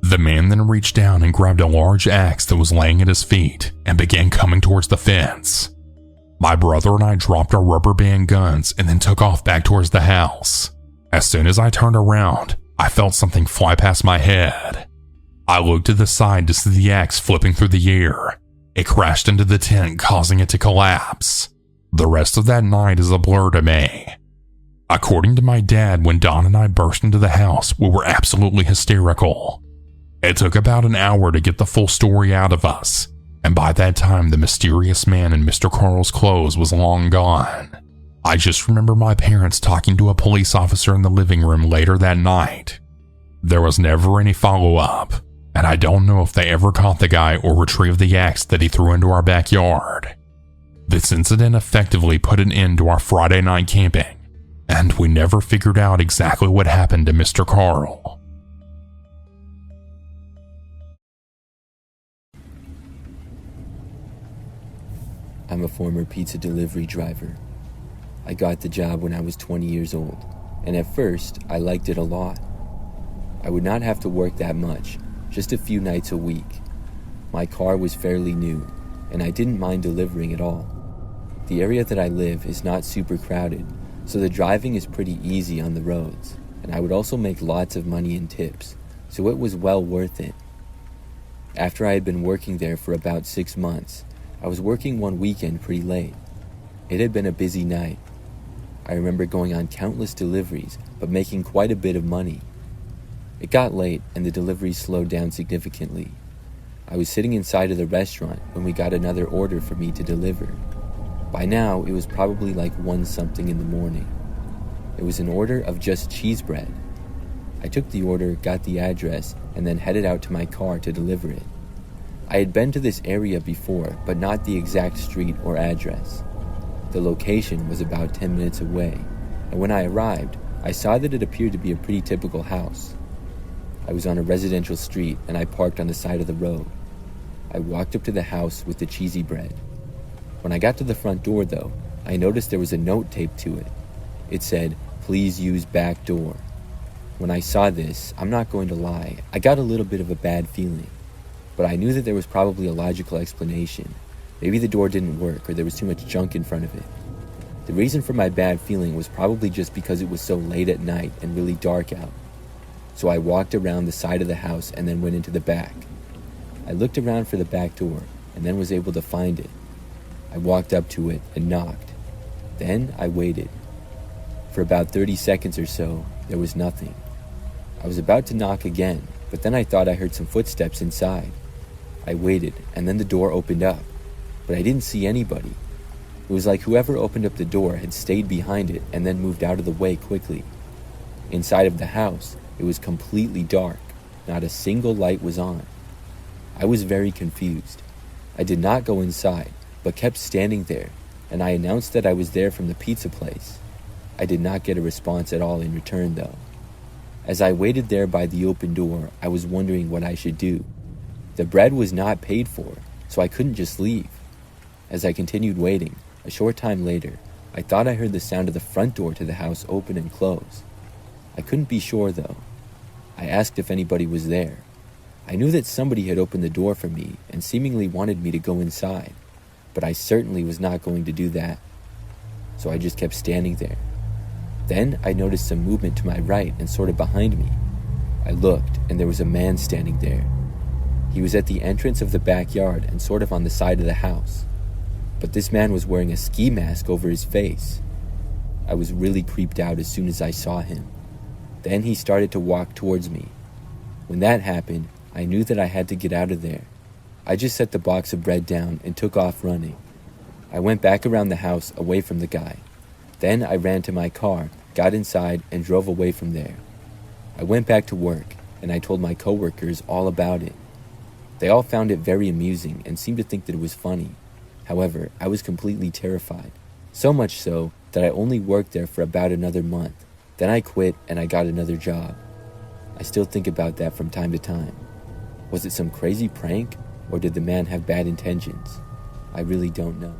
The man then reached down and grabbed a large axe that was laying at his feet and began coming towards the fence. My brother and I dropped our rubber band guns and then took off back towards the house. As soon as I turned around, I felt something fly past my head. I looked to the side to see the axe flipping through the air. It crashed into the tent, causing it to collapse. The rest of that night is a blur to me. According to my dad, when Don and I burst into the house, we were absolutely hysterical. It took about an hour to get the full story out of us, and by that time the mysterious man in Mr. Carl's clothes was long gone. I just remember my parents talking to a police officer in the living room later that night. There was never any follow-up, and I don't know if they ever caught the guy or retrieved the axe that he threw into our backyard. This incident effectively put an end to our Friday night camping, and we never figured out exactly what happened to Mr. Carl. I'm a former pizza delivery driver. I got the job when I was 20 years old, and at first, I liked it a lot. I would not have to work that much, just a few nights a week. My car was fairly new, and I didn't mind delivering at all. The area that I live is not super crowded, so the driving is pretty easy on the roads, and I would also make lots of money in tips, so it was well worth it. After I had been working there for about 6 months, I was working one weekend pretty late. It had been a busy night. I remember going on countless deliveries, but making quite a bit of money. It got late, and the deliveries slowed down significantly. I was sitting inside of the restaurant when we got another order for me to deliver. By now, it was probably like 1-something in the morning. It was an order of just cheese bread. I took the order, got the address, and then headed out to my car to deliver it. I had been to this area before, but not the exact street or address. The location was about 10 minutes away, and when I arrived, I saw that it appeared to be a pretty typical house. I was on a residential street, and I parked on the side of the road. I walked up to the house with the cheesy bread. When I got to the front door, though, I noticed there was a note taped to it. It said, "Please use Backdoor." When I saw this, I'm not going to lie, I got a little bit of a bad feeling. But I knew that there was probably a logical explanation. Maybe the door didn't work or there was too much junk in front of it. The reason for my bad feeling was probably just because it was so late at night and really dark out. So I walked around the side of the house and then went into the back. I looked around for the back door and then was able to find it. I walked up to it and knocked. Then I waited. For about 30 seconds or so, there was nothing. I was about to knock again, but then I thought I heard some footsteps inside. I waited, and then the door opened up, but I didn't see anybody. It was like whoever opened up the door had stayed behind it and then moved out of the way quickly. Inside of the house, it was completely dark. Not a single light was on. I was very confused. I did not go inside, but kept standing there, and I announced that I was there from the pizza place. I did not get a response at all in return, though. As I waited there by the open door, I was wondering what I should do. The bread was not paid for, so I couldn't just leave. As I continued waiting, a short time later, I thought I heard the sound of the front door to the house open and close. I couldn't be sure, though. I asked if anybody was there. I knew that somebody had opened the door for me and seemingly wanted me to go inside, but I certainly was not going to do that. So I just kept standing there. Then I noticed some movement to my right and sort of behind me. I looked, and there was a man standing there. He was at the entrance of the backyard and sort of on the side of the house. But this man was wearing a ski mask over his face. I was really creeped out as soon as I saw him. Then he started to walk towards me. When that happened, I knew that I had to get out of there. I just set the box of bread down and took off running. I went back around the house away from the guy. Then I ran to my car, got inside, and drove away from there. I went back to work, and I told my coworkers all about it. They all found it very amusing and seemed to think that it was funny. However, I was completely terrified. So much so that I only worked there for about another month. Then I quit and I got another job. I still think about that from time to time. Was it some crazy prank, or did the man have bad intentions? I really don't know.